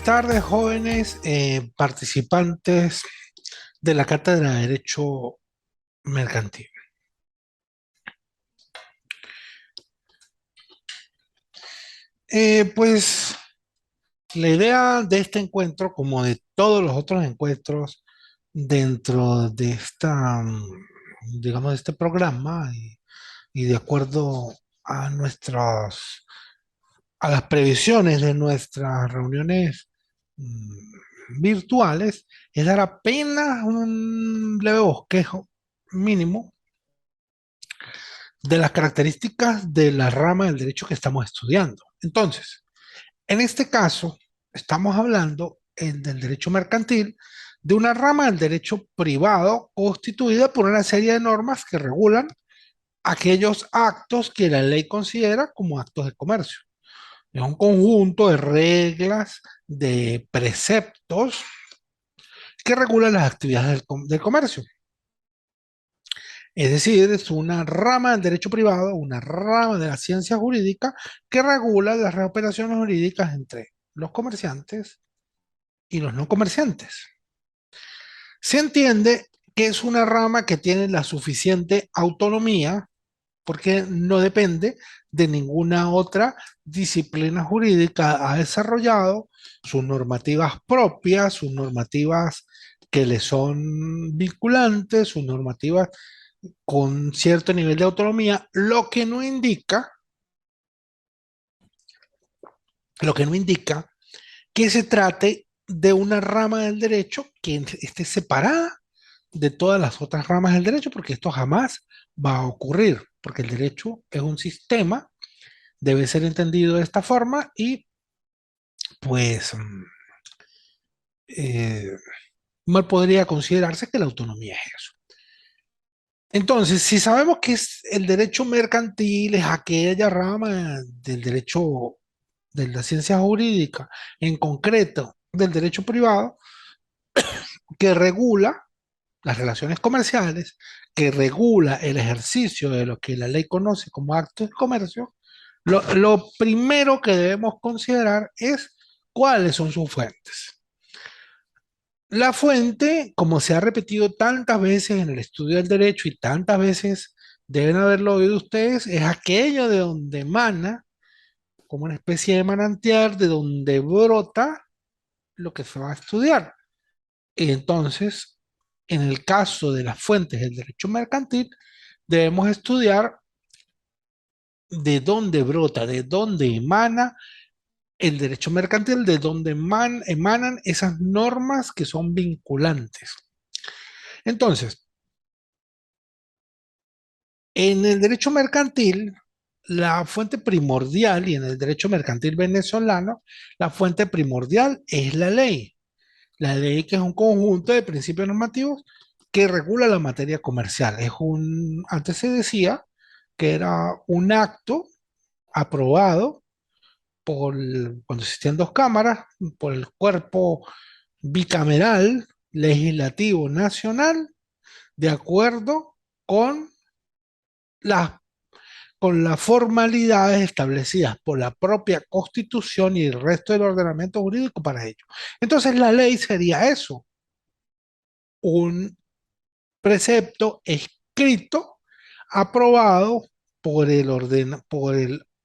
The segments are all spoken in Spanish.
tardes, jóvenes participantes de la Cátedra de Derecho Mercantil. Pues la idea de este encuentro, como de todos los otros encuentros dentro de digamos, de este programa y de acuerdo a a las previsiones de nuestras reuniones virtuales, es dar apenas un leve bosquejo mínimo de las características de la rama del derecho que estamos estudiando. Entonces, en este caso, estamos hablando del derecho mercantil, de una rama del derecho privado constituida por una serie de normas que regulan aquellos actos que la ley considera como actos de comercio. Es un conjunto de reglas, de preceptos que regulan las actividades del comercio. Es decir, es una rama del derecho privado, una rama de la ciencia jurídica que regula las operaciones jurídicas entre los comerciantes y los no comerciantes. Se entiende que es una rama que tiene la suficiente autonomía porque no depende de ninguna otra disciplina jurídica. Ha desarrollado sus normativas propias, sus normativas que le son vinculantes, sus normativas con cierto nivel de autonomía, lo que no indica que se trate de una rama del derecho que esté separada de todas las otras ramas del derecho, porque esto jamás va a ocurrir, porque el derecho es un sistema, debe ser entendido de esta forma y pues eh, mal podría considerarse que la autonomía es eso. Entonces, si sabemos que es el derecho mercantil, es aquella rama del derecho de la ciencia jurídica, en concreto del derecho privado, que regula las relaciones comerciales, que regula el ejercicio de lo que la ley conoce como actos de comercio, lo primero que debemos considerar es cuáles son sus fuentes. La fuente, como se ha repetido tantas veces en el estudio del derecho y tantas veces deben haberlo oído ustedes, es aquello de donde emana, como una especie de manantial, de donde brota lo que se va a estudiar. Y entonces, en el caso de las fuentes del derecho mercantil, debemos estudiar de dónde brota, de dónde emana el derecho mercantil, de dónde emanan esas normas que son vinculantes. Entonces, en el derecho mercantil, la fuente primordial, y en el derecho mercantil venezolano, la fuente primordial es la ley. La ley que es un conjunto de principios normativos que regula la materia comercial. Antes se decía que era un acto aprobado cuando existían dos cámaras, por el cuerpo bicameral legislativo nacional, de acuerdo con las, con las formalidades establecidas por la propia Constitución y el resto del ordenamiento jurídico para ello. Entonces la ley sería eso, un precepto escrito aprobado por el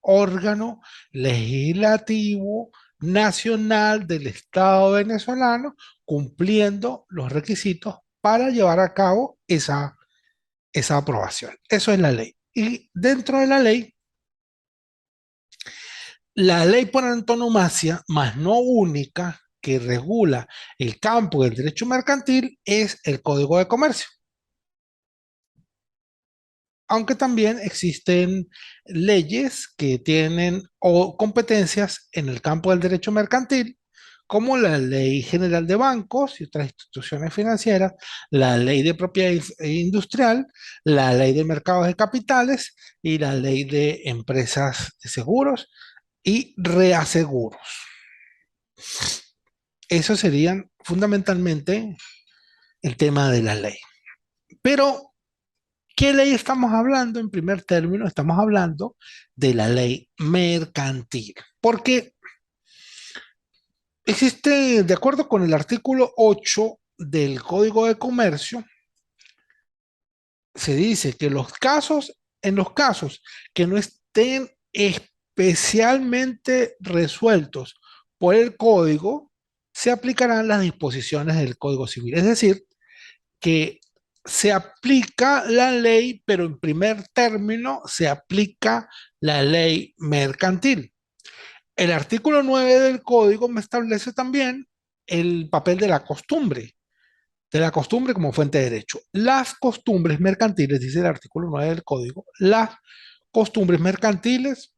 órgano legislativo nacional del Estado venezolano, cumpliendo los requisitos para llevar a cabo esa aprobación. Eso es la ley. Y dentro de la ley por antonomasia, más no única, que regula el campo del derecho mercantil, es el Código de Comercio. Aunque también existen leyes que tienen o competencias en el campo del derecho mercantil, como la Ley General de Bancos y otras instituciones financieras, la Ley de Propiedad Industrial, la Ley de Mercados de Capitales y la Ley de Empresas de Seguros y Reaseguros. Esos serían fundamentalmente el tema de la ley. Pero ¿qué ley estamos hablando? En primer término, estamos hablando de la ley mercantil, porque Existe, de acuerdo con el artículo 8 del Código de Comercio, se dice que en los casos que no estén especialmente resueltos por el código, se aplicarán las disposiciones del Código Civil. Es decir, que se aplica la ley, pero en primer término se aplica la ley mercantil. El artículo 9 del código me establece también el papel de la costumbre como fuente de derecho. Las costumbres mercantiles, dice el artículo 9 del código, las costumbres mercantiles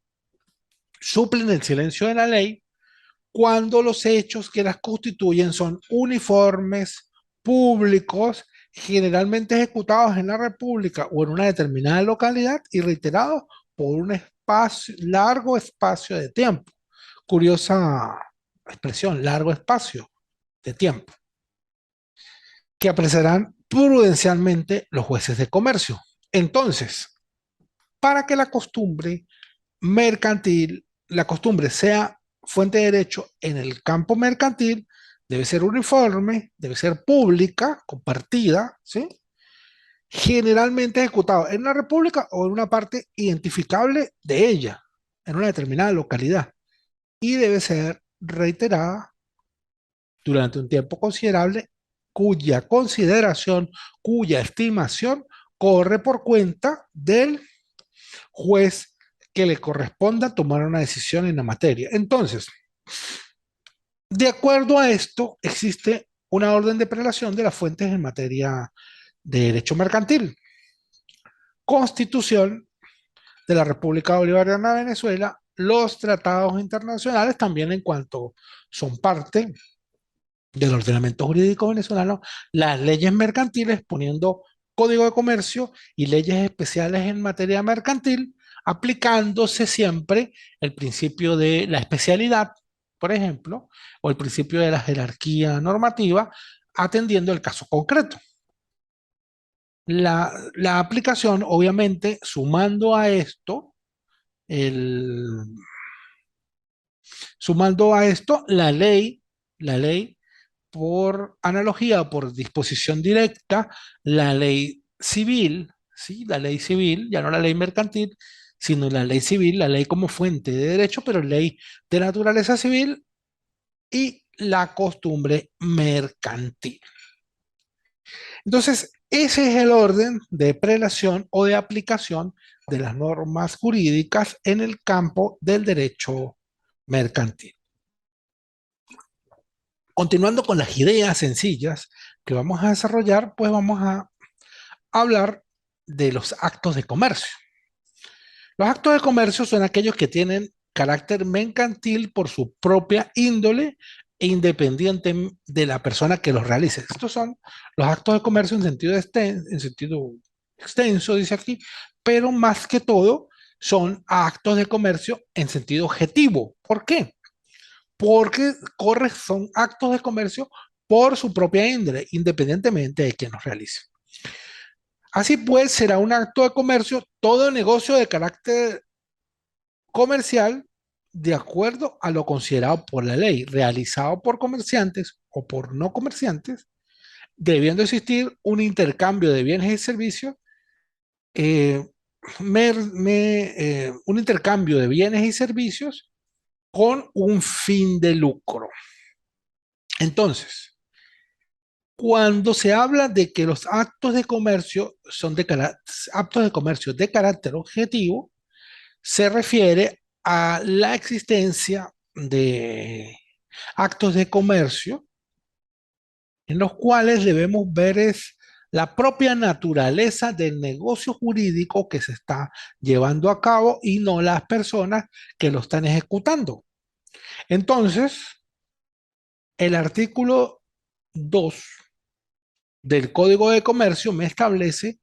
suplen el silencio de la ley cuando los hechos que las constituyen son uniformes, públicos, generalmente ejecutados en la República o en una determinada localidad y reiterados por un largo espacio de tiempo. Curiosa expresión, largo espacio de tiempo, que apreciarán prudencialmente los jueces de comercio. Entonces, para que la costumbre sea fuente de derecho en el campo mercantil, debe ser uniforme, debe ser pública, compartida, ¿sí? Generalmente ejecutado en la República o en una parte identificable de ella, en una determinada localidad, y debe ser reiterada durante un tiempo considerable, cuya consideración, cuya estimación corre por cuenta del juez que le corresponda tomar una decisión en la materia. Entonces, de acuerdo a esto, existe una orden de prelación de las fuentes en materia de derecho mercantil. Constitución de la República Bolivariana de Venezuela, los tratados internacionales también en cuanto son parte del ordenamiento jurídico venezolano, las leyes mercantiles poniendo código de comercio y leyes especiales en materia mercantil, aplicándose siempre el principio de la especialidad, por ejemplo, o el principio de la jerarquía normativa, atendiendo el caso concreto. La aplicación, obviamente, sumando a esto, el, sumando a esto la ley por analogía o por disposición directa, la ley civil, ¿sí? La ley civil, ya no la ley mercantil, sino la ley civil, la ley como fuente de derecho, pero ley de naturaleza civil y la costumbre mercantil. Entonces, ese es el orden de prelación o de aplicación de las normas jurídicas en el campo del derecho mercantil. Continuando con las ideas sencillas que vamos a desarrollar, pues vamos a hablar de los actos de comercio. Los actos de comercio son aquellos que tienen carácter mercantil por su propia índole e independiente de la persona que los realice. Estos son los actos de comercio en sentido extenso, dice aquí, pero más que todo son actos de comercio en sentido objetivo. ¿Por qué? Porque son actos de comercio por su propia índole, independientemente de quien los realice. Así pues, será un acto de comercio todo negocio de carácter comercial de acuerdo a lo considerado por la ley, realizado por comerciantes o por no comerciantes, debiendo existir un intercambio de bienes y servicios, eh, un intercambio de bienes y servicios con un fin de lucro. Entonces, cuando se habla de que los actos de comercio son actos de comercio de carácter objetivo, se refiere a la existencia de actos de comercio en los cuales debemos ver es la propia naturaleza del negocio jurídico que se está llevando a cabo y no las personas que lo están ejecutando. Entonces, el artículo 2 del Código de Comercio me establece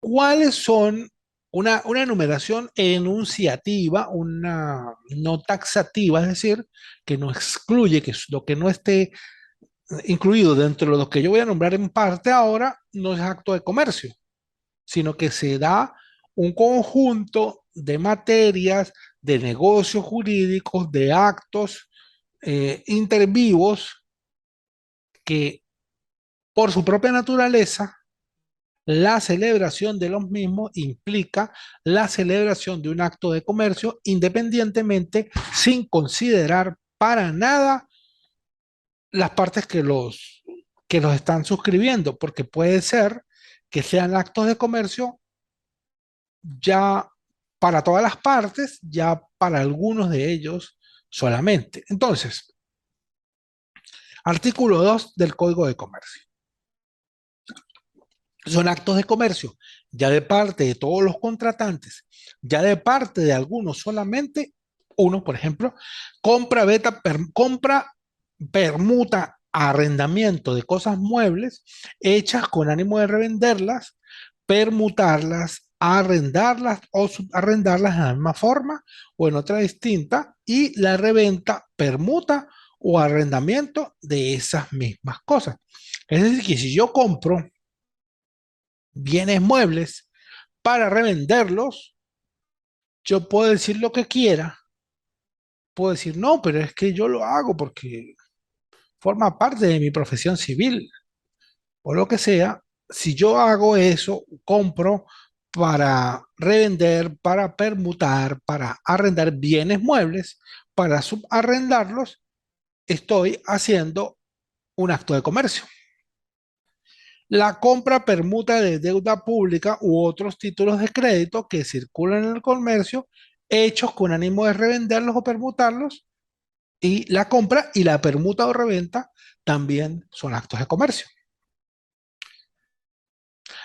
cuáles son una enumeración enunciativa, una no taxativa, es decir, que no excluye, que lo que no esté incluido dentro de lo que yo voy a nombrar en parte ahora, no es acto de comercio, sino que se da un conjunto de materias, de negocios jurídicos, de actos intervivos que por su propia naturaleza, la celebración de los mismos implica la celebración de un acto de comercio independientemente, sin considerar para nada las partes que los están suscribiendo, porque puede ser que sean actos de comercio ya para todas las partes, ya para algunos de ellos solamente. Entonces, artículo 2 del Código de Comercio. Son actos de comercio, ya de parte de todos los contratantes, ya de parte de algunos solamente, uno, por ejemplo, compra, permuta, arrendamiento de cosas muebles hechas con ánimo de revenderlas, permutarlas, arrendarlas o subarrendarlas en la misma forma o en otra distinta, y la reventa, permuta o arrendamiento de esas mismas cosas. Es decir, que si yo compro bienes muebles para revenderlos, yo puedo decir lo que quiera, puedo decir, no, pero es que yo lo hago porque forma parte de mi profesión civil o lo que sea. Si yo hago eso, compro para revender, para permutar, para arrendar bienes muebles, para subarrendarlos, estoy haciendo un acto de comercio. La compra, permuta de deuda pública u otros títulos de crédito que circulan en el comercio, hechos con ánimo de revenderlos o permutarlos, y la compra y la permuta o reventa también son actos de comercio.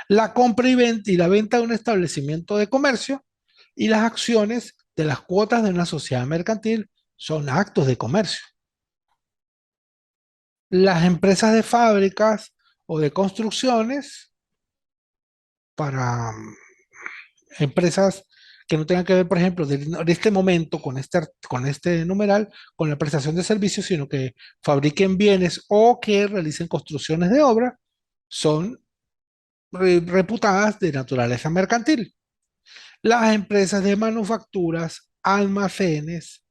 La compra y la venta de un establecimiento de comercio y las acciones de las cuotas de una sociedad mercantil son actos de comercio. Las empresas de fábricas o de construcciones para empresas que no tengan que ver, por ejemplo, de este momento con este numeral, con la prestación de servicios, sino que fabriquen bienes o que realicen construcciones de obra, son reputadas de naturaleza mercantil. Las empresas de manufacturas, almacenes,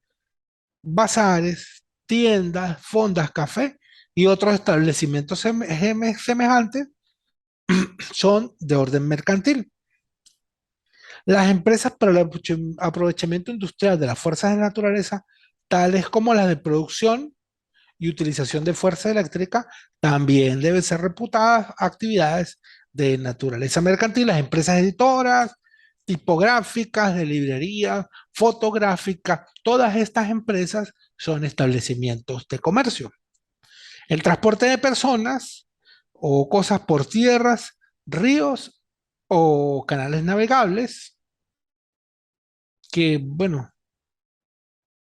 bazares, tiendas, fondas, café y otros establecimientos semejantes son de orden mercantil. Las empresas para el aprovechamiento industrial de las fuerzas de la naturaleza, tales como las de producción y utilización de fuerza eléctrica, también deben ser reputadas actividades de naturaleza mercantil. Las empresas editoras, tipográficas, de librería, fotográficas, todas estas empresas son establecimientos de comercio. El transporte de personas o cosas por tierras, ríos o canales navegables, que, bueno,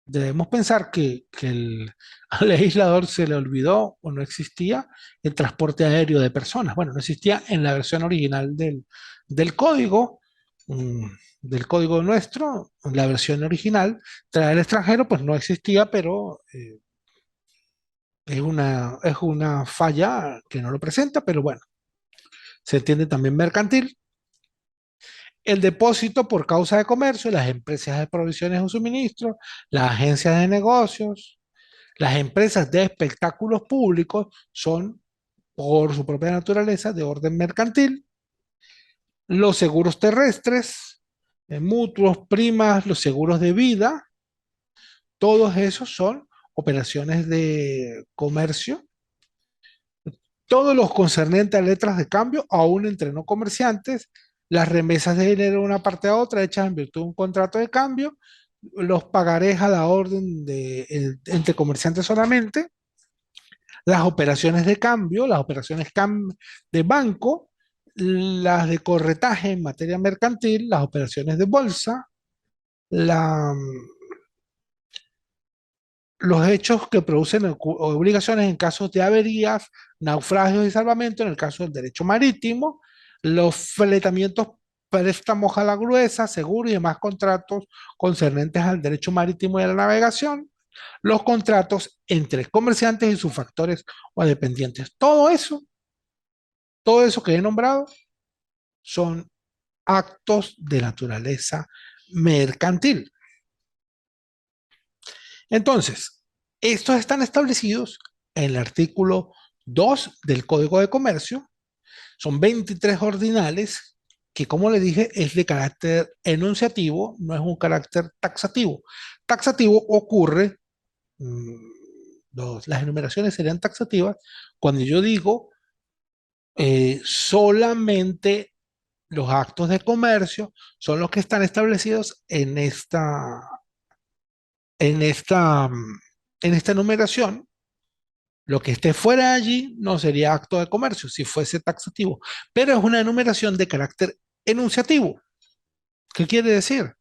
debemos pensar al legislador se le olvidó o no existía el transporte aéreo de personas. Bueno, no existía en la versión original del código, del código nuestro, la versión original, traer al extranjero, pues no existía, pero es una falla que no lo presenta, pero bueno, se entiende también mercantil. El depósito por causa de comercio, las empresas de provisiones o suministros, las agencias de negocios, las empresas de espectáculos públicos son, por su propia naturaleza, de orden mercantil. Los seguros terrestres, mutuos, primas, los seguros de vida, todos esos son operaciones de comercio. Todos los concernientes a letras de cambio, aún entre no comerciantes, las remesas de dinero de una parte a otra hechas en virtud de un contrato de cambio, los pagarés a la orden entre comerciantes solamente, las operaciones de cambio, las operaciones de banco, las de corretaje en materia mercantil, las operaciones de bolsa, la, los hechos que producen obligaciones en casos de averías, naufragios y salvamento, en el caso del derecho marítimo, los fletamientos, préstamos a la gruesa, seguros y demás contratos concernentes al derecho marítimo y a la navegación, los contratos entre comerciantes y sus factores o dependientes. Todo eso que he nombrado son actos de naturaleza mercantil. Entonces, Estos están establecidos en el artículo 2 del Código de Comercio. Son 23 ordinales que, como le dije, es de carácter enunciativo, no es un carácter taxativo. Taxativo ocurre, mm, las enumeraciones serían taxativas cuando yo digo solamente los actos de comercio son los que están establecidos en esta, mm, en esta enumeración. Lo que esté fuera de allí no sería acto de comercio si fuese taxativo, pero es una enumeración de carácter enunciativo. ¿Qué quiere decir?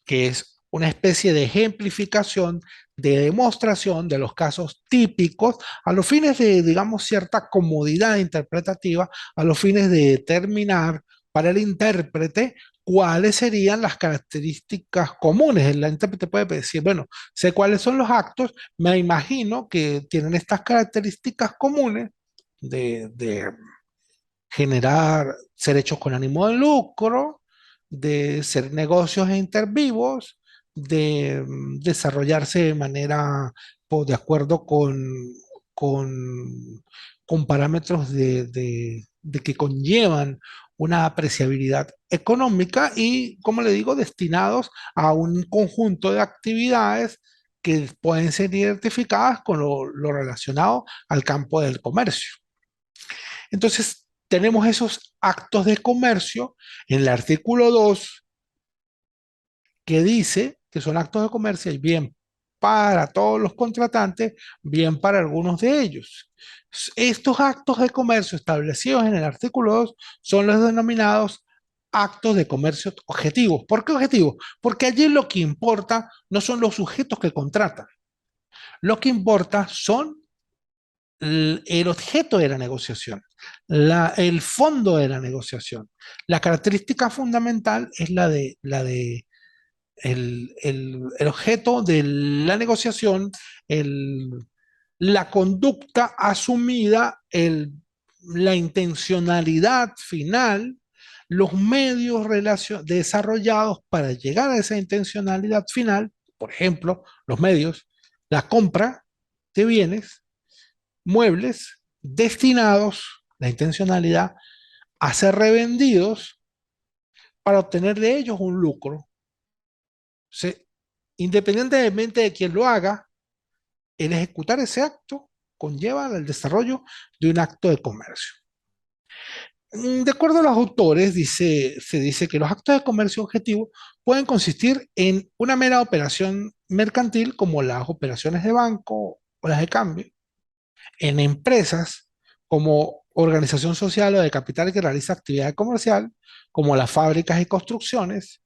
Que es una especie de ejemplificación, de demostración de los casos típicos a los fines de, digamos, cierta comodidad interpretativa, a los fines de determinar para el intérprete cuáles serían las características comunes. El intérprete puede decir, bueno, sé cuáles son los actos, me imagino que tienen estas características comunes de generar, ser hechos con ánimo de lucro, de ser negocios intervivos, de desarrollarse de manera, pues, de acuerdo con, con parámetros de que conllevan una apreciabilidad económica y, como le digo, destinados a un conjunto de actividades que pueden ser identificadas con lo relacionado al campo del comercio. Entonces, tenemos esos actos de comercio en el artículo 2 que dice que son actos de comercio y bien para todos los contratantes, bien para algunos de ellos. Estos actos de comercio establecidos en el artículo 2 son los denominados actos de comercio objetivos. ¿Por qué objetivos? Porque allí lo que importa no son los sujetos que contratan, lo que importa son el objeto de la negociación, el fondo de la negociación. La característica fundamental es el objeto de la negociación, el, la conducta asumida, la intencionalidad final, los medios desarrollados para llegar a esa intencionalidad final, por ejemplo, los medios, la compra de bienes, muebles destinados, la intencionalidad, a ser revendidos para obtener de ellos un lucro. Se, independientemente de quien lo haga, el ejecutar ese acto conlleva el desarrollo de un acto de comercio. De acuerdo a los autores, se dice que los actos de comercio objetivo pueden consistir en una mera operación mercantil, como las operaciones de banco o las de cambio, en empresas como organización social o de capital que realiza actividad comercial, como las fábricas y construcciones,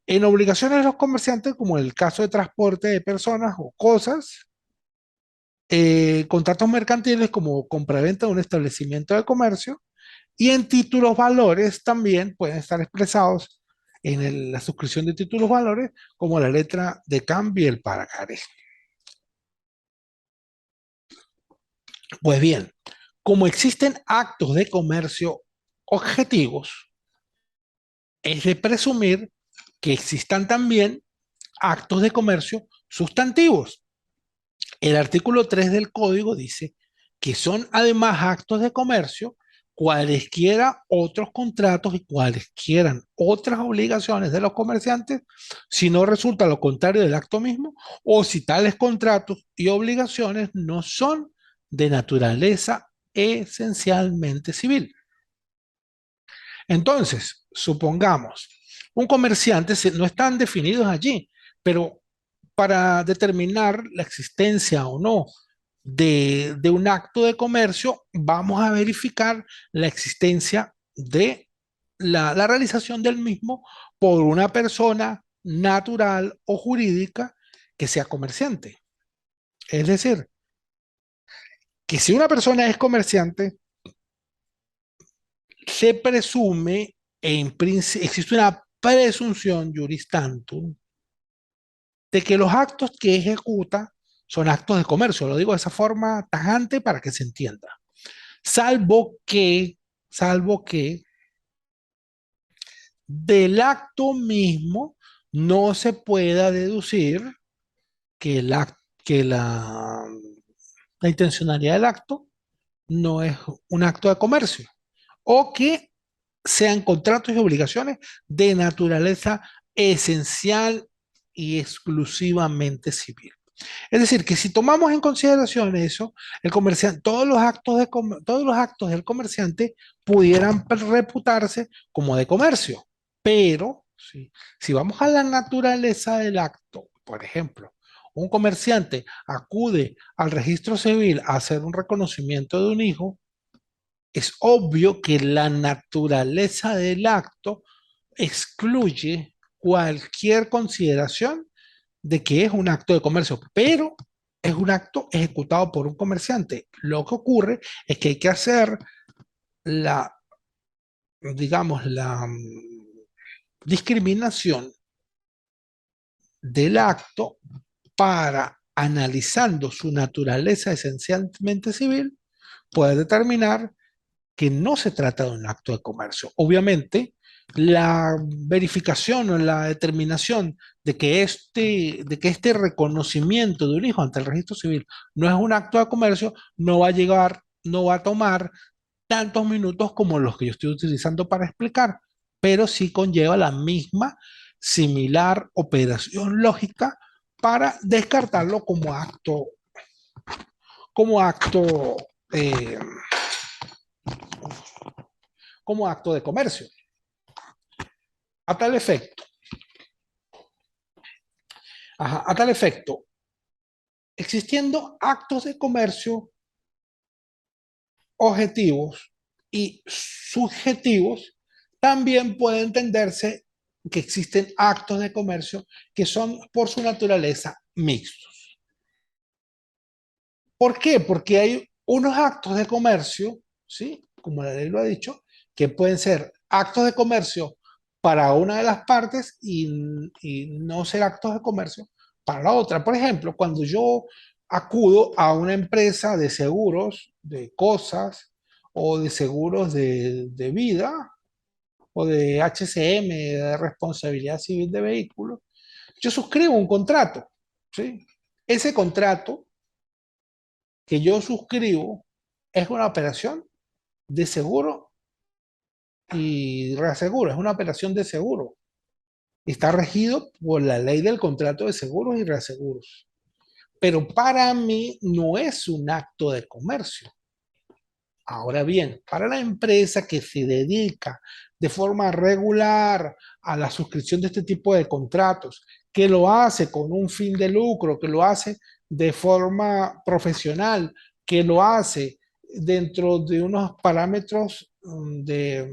en obligaciones de los comerciantes, como en el caso de transporte de personas o cosas, contratos mercantiles como compraventa de un establecimiento de comercio, y en títulos valores también pueden estar expresados en la suscripción de títulos valores, como la letra de cambio y el pagaré. Pues bien, como existen actos de comercio objetivos, es de presumir que existan también actos de comercio sustantivos. El artículo 3 del código dice que son además actos de comercio cualesquiera otros contratos y cualesquiera otras obligaciones de los comerciantes, si no resulta lo contrario del acto mismo, o si tales contratos y obligaciones no son de naturaleza esencialmente civil. Entonces, supongamos, un comerciante, no están definidos allí, pero para determinar la existencia o no de un acto de comercio, vamos a verificar la existencia de la realización del mismo por una persona natural o jurídica que sea comerciante. Es decir, que si una persona es comerciante, se presume, existe una presunción juris tantum de que los actos que ejecuta son actos de comercio. Lo digo de esa forma tajante para que se entienda. Salvo que del acto mismo no se pueda deducir que que la intencionalidad del acto no es un acto de comercio o que sean contratos y obligaciones de naturaleza esencial y exclusivamente civil. Es decir, que si tomamos en consideración eso, el comerciante, todos los actos del comerciante pudieran reputarse como de comercio, pero si vamos a la naturaleza del acto, por ejemplo, un comerciante acude al registro civil a hacer un reconocimiento de un hijo, es obvio que la naturaleza del acto excluye cualquier consideración de que es un acto de comercio, pero es un acto ejecutado por un comerciante. Lo que ocurre es que hay que hacer la, digamos, la discriminación del acto para, analizando su naturaleza esencialmente civil, poder determinar que no se trata de un acto de comercio. Obviamente, la verificación o la determinación de que este reconocimiento de un hijo ante el registro civil no es un acto de comercio, no va a tomar tantos minutos como los que yo estoy utilizando para explicar, pero sí conlleva la misma similar operación lógica para descartarlo como acto, eh, como acto de comercio. A tal efecto, a tal efecto, existiendo actos de comercio objetivos y subjetivos, también puede entenderse que existen actos de comercio que son por su naturaleza mixtos. ¿Por qué? Porque hay unos actos de comercio, ¿sí? Como la ley lo ha dicho, que pueden ser actos de comercio para una de las partes y no ser actos de comercio para la otra. Por ejemplo, cuando yo acudo a una empresa de seguros de cosas o de seguros de vida o de HCM, de responsabilidad civil de vehículos, yo suscribo un contrato, ¿sí? Ese contrato que yo suscribo es una operación de seguro y reaseguro, es una operación de seguro. Está regido por la ley del contrato de seguros y reaseguros. Pero para mí no es un acto de comercio. Ahora bien, para la empresa que se dedica de forma regular a la suscripción de este tipo de contratos, que lo hace con un fin de lucro, que lo hace de forma profesional, que lo hace dentro de unos parámetros de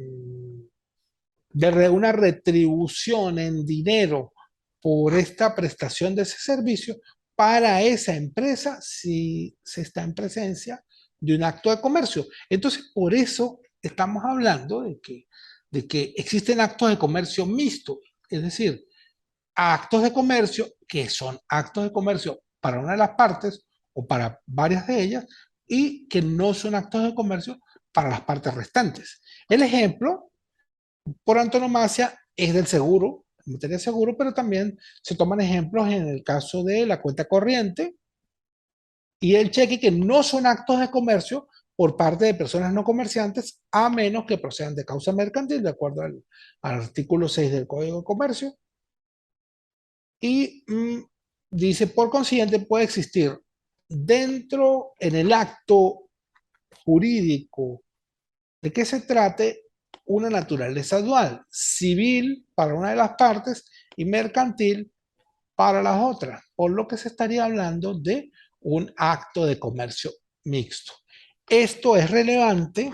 una retribución en dinero por esta prestación de ese servicio, para esa empresa si se está en presencia de un acto de comercio. Entonces, por eso estamos hablando de que existen actos de comercio mixtos, es decir, actos de comercio que son actos de comercio para una de las partes o para varias de ellas y que no son actos de comercio para las partes restantes. El ejemplo por antonomasia es del seguro, en materia de seguro, pero también se toman ejemplos en el caso de la cuenta corriente y el cheque, que no son actos de comercio por parte de personas no comerciantes, a menos que procedan de causa mercantil, de acuerdo al artículo 6 del Código de Comercio. Y dice, por consiguiente, puede existir dentro, en el acto jurídico de que se trate, una naturaleza dual, civil para una de las partes y mercantil para las otras, por lo que se estaría hablando de un acto de comercio mixto. Esto es relevante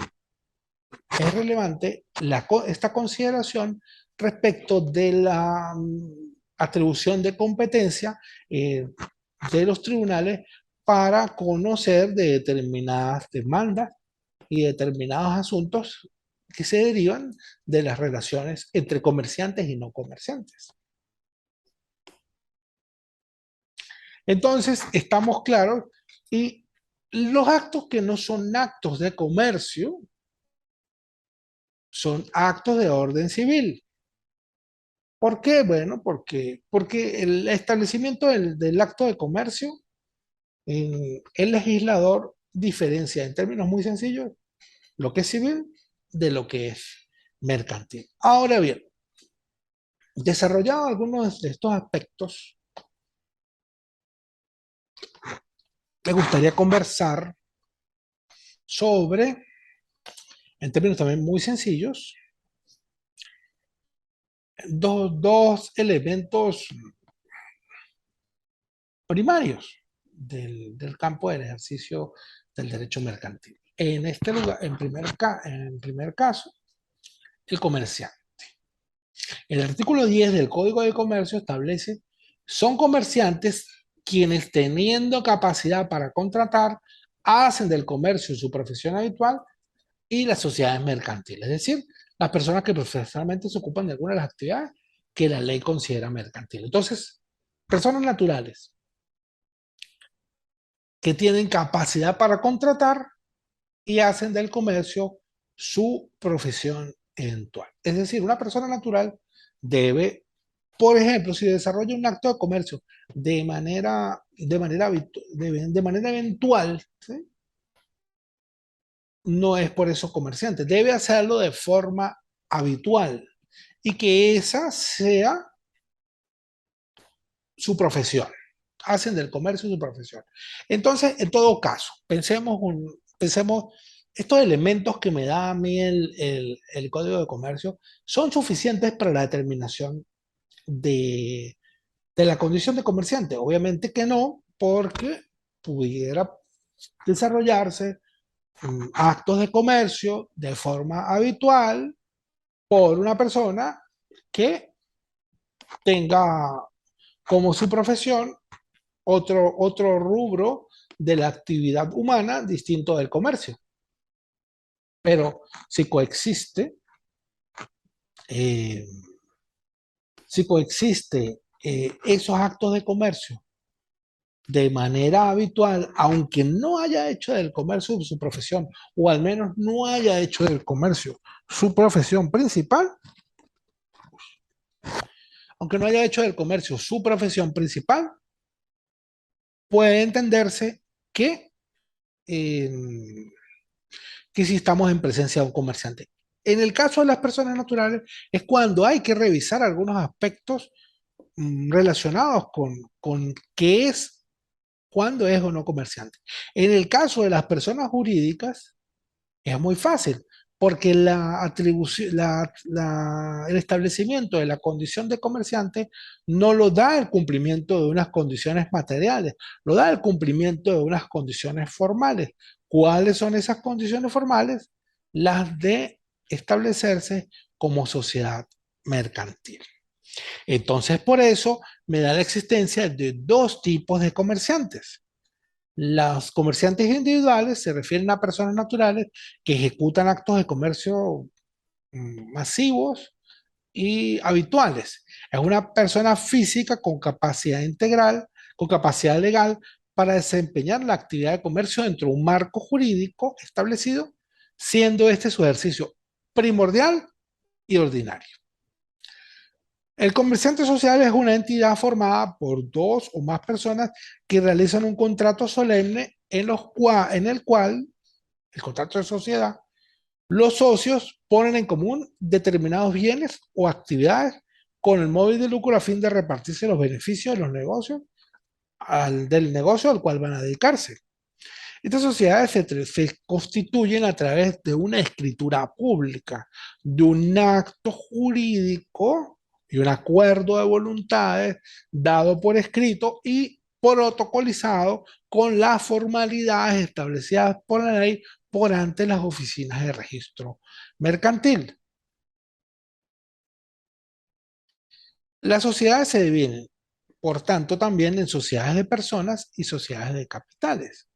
esta consideración respecto de la atribución de competencia de los tribunales para conocer de determinadas demandas y determinados asuntos que se derivan de las relaciones entre comerciantes y no comerciantes. Entonces, estamos claros y los actos que no son actos de comercio son actos de orden civil. ¿Por qué? Bueno, porque el establecimiento del acto de comercio el legislador diferencia en términos muy sencillos lo que es civil de lo que es mercantil. Ahora bien, desarrollado algunos de estos aspectos, me gustaría conversar sobre, en términos también muy sencillos, dos elementos primarios del campo del ejercicio del derecho mercantil. En este lugar, en primer caso, el comerciante. El artículo 10 del Código de Comercio establece, son comerciantes quienes teniendo capacidad para contratar, hacen del comercio su profesión habitual y las sociedades mercantiles, es decir, las personas que profesionalmente se ocupan de alguna de las actividades que la ley considera mercantil. Entonces, personas naturales que tienen capacidad para contratar y hacen del comercio su profesión eventual. Es decir, una persona natural debe, por ejemplo, si desarrolla un acto de comercio de manera eventual, ¿sí? No es por eso comerciante, debe hacerlo de forma habitual y que esa sea su profesión. Hacen del comercio su profesión. Entonces, en todo caso, pensemos estos elementos que me da a mí el Código de Comercio son suficientes para la determinación de, de la condición de comerciante. Obviamente que no, porque pudiera desarrollarse actos de comercio de forma habitual por una persona que tenga como su profesión otro rubro de la actividad humana distinto del comercio. Pero si coexiste, eh, si coexiste esos actos de comercio de manera habitual, aunque no haya hecho del comercio su profesión, o al menos no haya hecho del comercio su profesión principal, aunque no haya hecho del comercio su profesión principal, puede entenderse que eh, que si estamos en presencia de un comerciante. En el caso de las personas naturales, es cuando hay que revisar algunos aspectos relacionados con qué es, cuándo es o no comerciante. En el caso de las personas jurídicas, es muy fácil, porque la atribución, el establecimiento de la condición de comerciante no lo da el cumplimiento de unas condiciones materiales, lo da el cumplimiento de unas condiciones formales. ¿Cuáles son esas condiciones formales? Las de establecerse como sociedad mercantil. Entonces, por eso me da la existencia de dos tipos de comerciantes. Los comerciantes individuales se refieren a personas naturales que ejecutan actos de comercio masivos y habituales. Es una persona física con capacidad integral, con capacidad legal para desempeñar la actividad de comercio dentro de un marco jurídico establecido, siendo este su ejercicio primordial y ordinario. El comerciante social es una entidad formada por dos o más personas que realizan un contrato solemne en el cual, el contrato de sociedad, los socios ponen en común determinados bienes o actividades con el móvil de lucro a fin de repartirse los beneficios de los negocios del negocio al cual van a dedicarse. Estas sociedades se constituyen a través de una escritura pública, de un acto jurídico y un acuerdo de voluntades dado por escrito y protocolizado con las formalidades establecidas por la ley por ante las oficinas de registro mercantil. Las sociedades se dividen, por tanto, también en sociedades de personas y sociedades de capitales.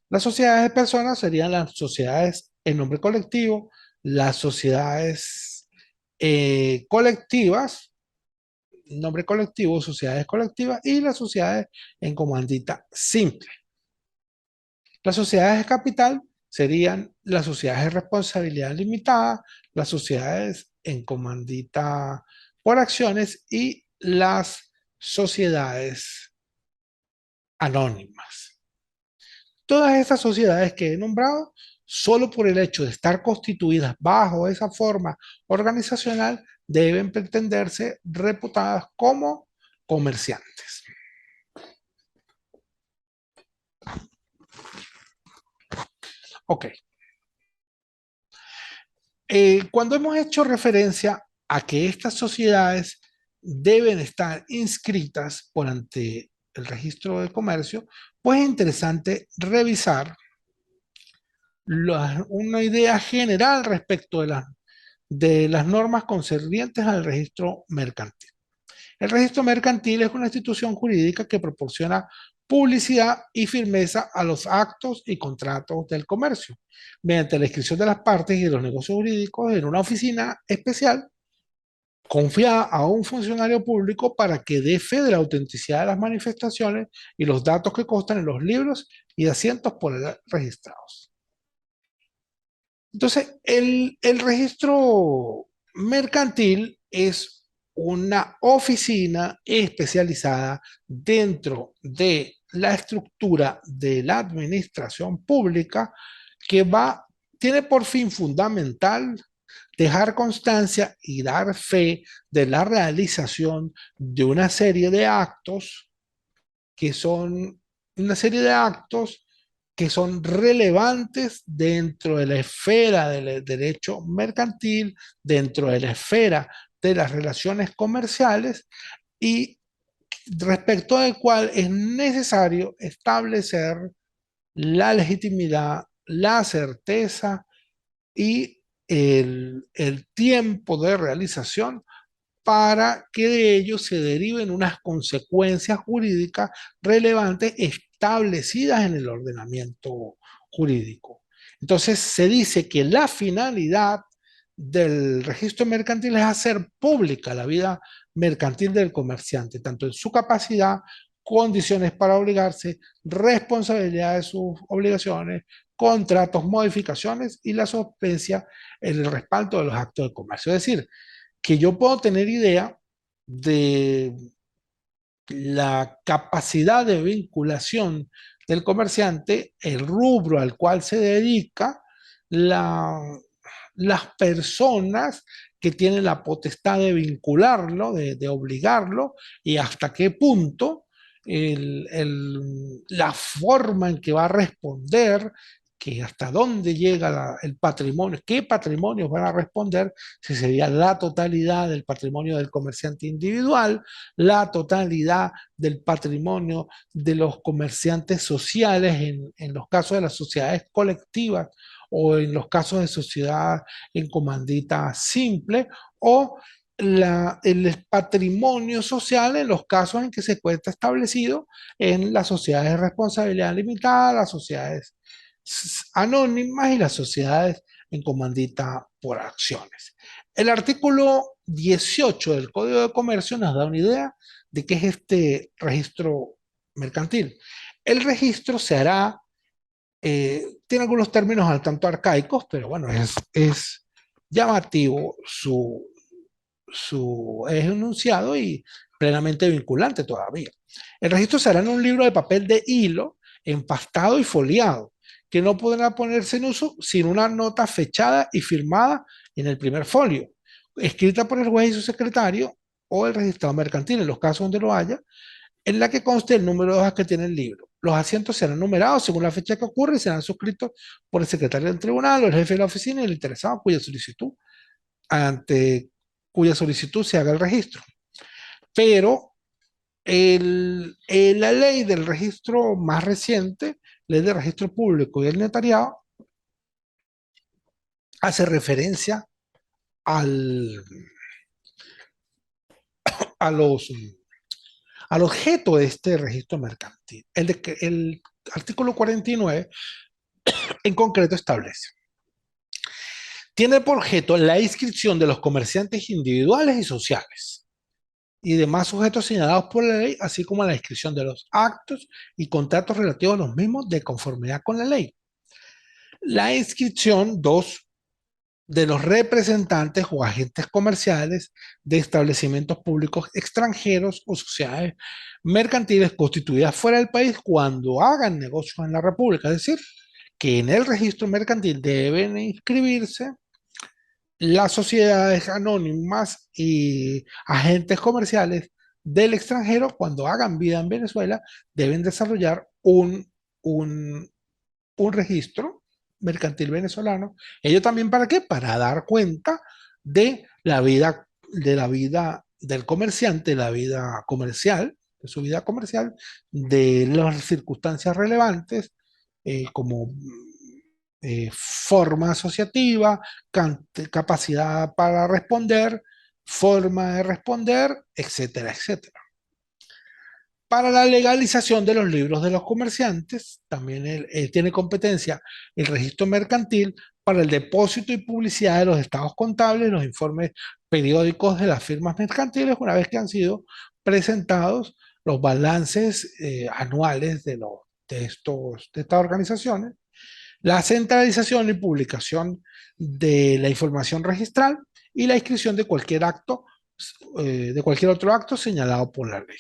Las sociedades de personas serían las sociedades en nombre colectivo, las sociedades colectivas, nombre colectivo, sociedades colectivas y las sociedades en comandita simple. Las sociedades de capital serían las sociedades de responsabilidad limitada, las sociedades en comandita por acciones y las sociedades anónimas. Todas estas sociedades que he nombrado, solo por el hecho de estar constituidas bajo esa forma organizacional, deben pretenderse reputadas como comerciantes. Ok. Cuando hemos hecho referencia a que estas sociedades deben estar inscritas por ante el registro de comercio, pues es interesante revisar una idea general respecto de las normas concernientes al registro mercantil. El registro mercantil es una institución jurídica que proporciona publicidad y firmeza a los actos y contratos del comercio, mediante la inscripción de las partes y de los negocios jurídicos en una oficina especial confiada a un funcionario público para que dé fe de la autenticidad de las manifestaciones y los datos que constan en los libros y asientos por él registrados. Entonces, el registro mercantil es una oficina especializada dentro de la estructura de la administración pública que tiene por fin fundamental dejar constancia y dar fe de la realización de una serie de actos que son una serie de actos que son relevantes dentro de la esfera del derecho mercantil, dentro de la esfera de las relaciones comerciales y respecto al cual es necesario establecer la legitimidad, la certeza y el tiempo de realización para que de ello se deriven unas consecuencias jurídicas relevantes establecidas en el ordenamiento jurídico. Entonces se dice que la finalidad del registro mercantil es hacer pública la vida mercantil del comerciante, tanto en su capacidad, condiciones para obligarse, responsabilidad de sus obligaciones, contratos, modificaciones y la solvencia en el respaldo de los actos de comercio. Es decir, que yo puedo tener idea de la capacidad de vinculación del comerciante, el rubro al cual se dedica, la, las personas que tienen la potestad de vincularlo, de obligarlo, y hasta qué punto la forma en que va a responder, que hasta dónde llega el patrimonio, qué patrimonios van a responder, si sería la totalidad del patrimonio del comerciante individual, la totalidad del patrimonio de los comerciantes sociales en los casos de las sociedades colectivas o en los casos de sociedad en comandita simple o el patrimonio social en los casos en que se encuentra establecido en las sociedades de responsabilidad limitada, las sociedades anónimas y las sociedades en comandita por acciones. El artículo 18 del Código de Comercio nos da una idea de qué es este registro mercantil. El registro se hará, tiene algunos términos al tanto arcaicos, pero bueno, es llamativo su enunciado y plenamente vinculante todavía. El registro se hará en un libro de papel de hilo, empastado y foliado, que no podrá ponerse en uso sin una nota fechada y firmada en el primer folio, escrita por el juez y su secretario o el registrado mercantil, en los casos donde lo haya, en la que conste el número de hojas que tiene el libro. Los asientos serán numerados según la fecha que ocurre y serán suscritos por el secretario del tribunal o el jefe de la oficina y el interesado ante cuya solicitud se haga el registro. Pero la ley del registro más reciente, ley del registro público y el notariado, hace referencia al, a los, al objeto de este registro mercantil. El artículo 49 en concreto establece: tiene por objeto la inscripción de los comerciantes individuales y sociales y demás sujetos señalados por la ley, así como la inscripción de los actos y contratos relativos a los mismos de conformidad con la ley. La inscripción, dos, de los representantes o agentes comerciales de establecimientos públicos extranjeros o sociedades mercantiles constituidas fuera del país cuando hagan negocios en la República. Es decir, que en el registro mercantil deben inscribirse las sociedades anónimas y agentes comerciales del extranjero cuando hagan vida en Venezuela deben desarrollar un, un registro mercantil venezolano. ¿Ello también para qué? Para dar cuenta de la vida del comerciante, la vida comercial, de su vida comercial, de las circunstancias relevantes, como forma asociativa, capacidad para responder, forma de responder, etcétera, etcétera. Para la legalización de los libros de los comerciantes, también él tiene competencia el registro mercantil para el depósito y publicidad de los estados contables, los informes periódicos de las firmas mercantiles, una vez que han sido presentados los balances anuales de estas organizaciones, la centralización y publicación de la información registral y la inscripción de cualquier acto, de cualquier otro acto señalado por la ley.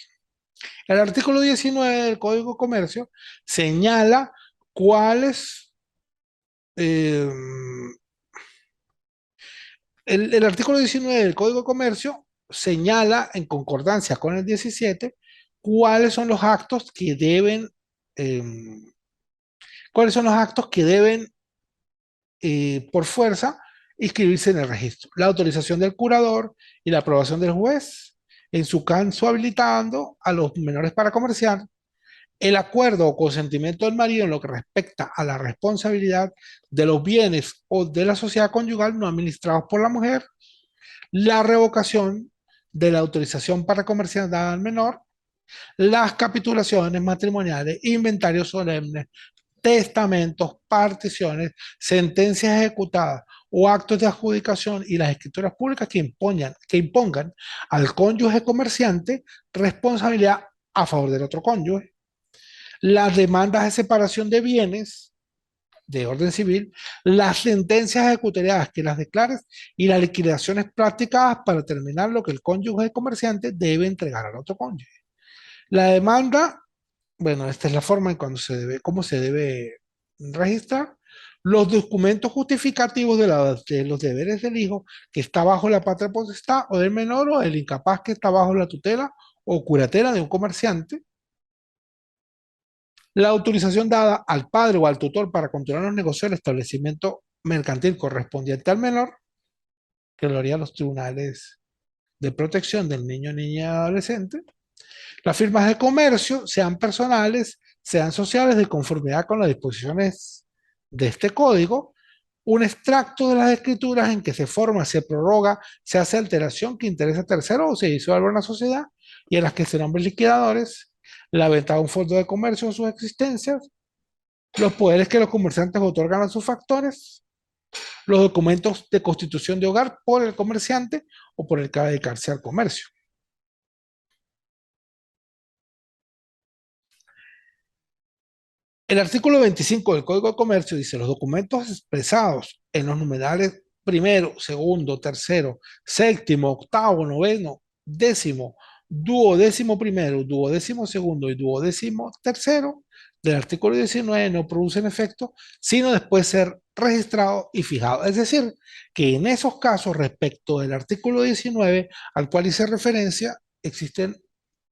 El artículo 19 del Código de Comercio señala cuáles, eh, el artículo 19 del Código de Comercio señala en concordancia con el 17 cuáles son los actos que deben, eh, cuáles son los actos que deben por fuerza inscribirse en el registro. La autorización del curador y la aprobación del juez, en su caso habilitando a los menores para comerciar, el acuerdo o consentimiento del marido en lo que respecta a la responsabilidad de los bienes o de la sociedad conyugal no administrados por la mujer, la revocación de la autorización para comerciar dada al menor, las capitulaciones matrimoniales, inventarios solemnes, testamentos, particiones, sentencias ejecutadas o actos de adjudicación y las escrituras públicas que impongan al cónyuge comerciante responsabilidad a favor del otro cónyuge, las demandas de separación de bienes de orden civil, las sentencias ejecutoriadas que las declares y las liquidaciones practicadas para determinar lo que el cónyuge comerciante debe entregar al otro cónyuge. La demanda, bueno, esta es la forma en cuando se debe, cómo se debe registrar. Los documentos justificativos de los deberes del hijo que está bajo la patria potestad o del menor o del incapaz que está bajo la tutela o curatela de un comerciante, la autorización dada al padre o al tutor para continuar los negocios del establecimiento mercantil correspondiente al menor, que lo harían los tribunales de protección del niño, niña y adolescente. Las firmas de comercio, sean personales, sean sociales, de conformidad con las disposiciones de este código. Un extracto de las escrituras en que se forma, se prorroga, se hace alteración que interesa a terceros o se disuelve una sociedad y en las que se nombren liquidadores, la venta de un fondo de comercio o sus existencias, los poderes que los comerciantes otorgan a sus factores, los documentos de constitución de hogar por el comerciante o por el que va a dedicarse al comercio. El artículo 25 del Código de Comercio dice los documentos expresados en los numerales primero, segundo, tercero, séptimo, octavo, noveno, décimo, duodécimo primero, duodécimo segundo y duodécimo tercero del artículo 19 no producen efecto, sino después de ser registrado y fijado. Es decir, que en esos casos respecto del artículo 19 al cual hice referencia, existen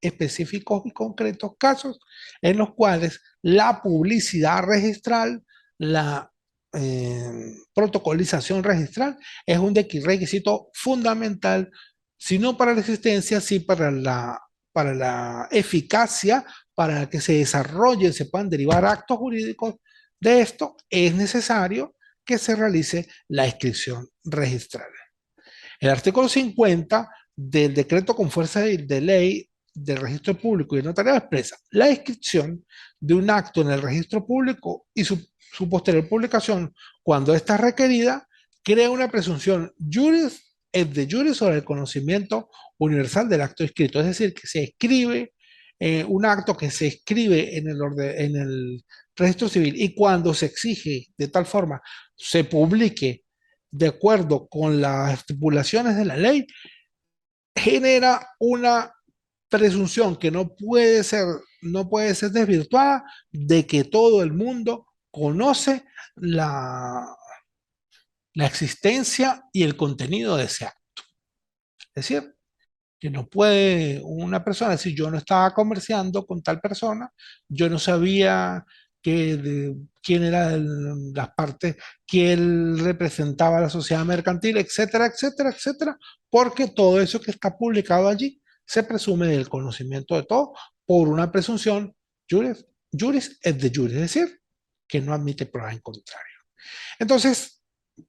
específicos y concretos casos en los cuales la publicidad registral, la protocolización registral es un requisito fundamental, si no para la existencia, sí para la eficacia, para que se desarrollen, se puedan derivar actos jurídicos de esto, es necesario que se realice la inscripción registral. El artículo 50 del decreto con fuerza de ley del registro público y notariado expresa la inscripción de un acto en el registro público y su posterior publicación, cuando ésta es requerida, crea una presunción juris et de juris sobre el conocimiento universal del acto escrito. Es decir, que se escribe un acto que se escribe en el registro civil y cuando se exige de tal forma se publique de acuerdo con las estipulaciones de la ley, genera una presunción que no puede ser desvirtuada de que todo el mundo conoce la, la existencia y el contenido de ese acto. Es decir, que no puede una persona decir, yo no estaba comerciando con tal persona, yo no sabía quién era las partes, quién representaba a la sociedad mercantil, etcétera, etcétera, etcétera, porque todo eso que está publicado allí se presume del conocimiento de todo por una presunción juris, juris et de juris, es decir, que no admite prueba en contrario. Entonces,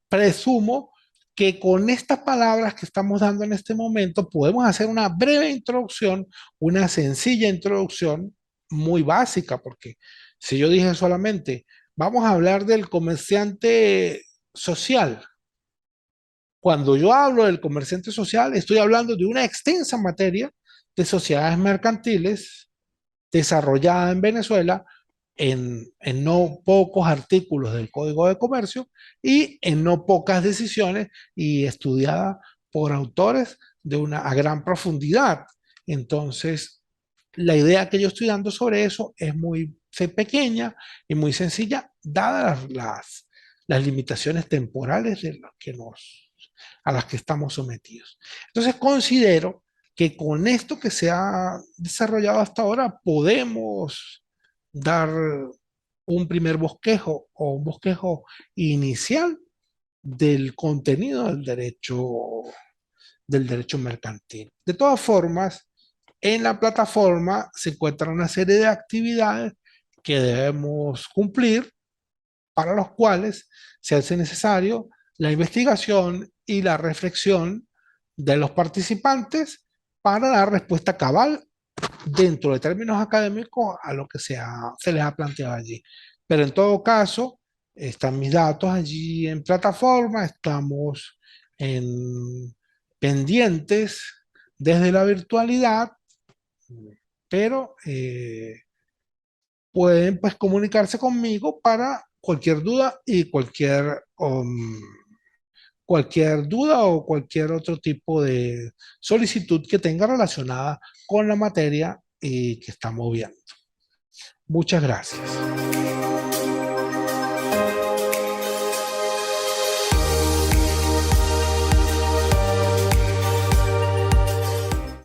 presumo que con estas palabras que estamos dando en este momento podemos hacer una breve introducción, una sencilla introducción muy básica, porque si yo dije solamente, vamos a hablar del comerciante social, cuando yo hablo del comerciante social, estoy hablando de una extensa materia de sociedades mercantiles desarrollada en Venezuela en no pocos artículos del Código de Comercio y en no pocas decisiones y estudiada por autores de una a gran profundidad. Entonces, la idea que yo estoy dando sobre eso es muy pequeña y muy sencilla, dadas las limitaciones temporales de lo que a las que estamos sometidos. Entonces, considero que con esto que se ha desarrollado hasta ahora podemos dar un primer bosquejo o un bosquejo inicial del contenido del derecho mercantil. De todas formas, en la plataforma se encuentra una serie de actividades que debemos cumplir, para los cuales se hace necesario la investigación y la reflexión de los participantes para dar respuesta cabal dentro de términos académicos a lo que se les ha planteado allí. Pero en todo caso, están mis datos allí en plataforma, estamos en pendientes desde la virtualidad, pero pueden pues comunicarse conmigo para cualquier duda y cualquier duda o cualquier otro tipo de solicitud que tenga relacionada con la materia que estamos viendo. Muchas gracias.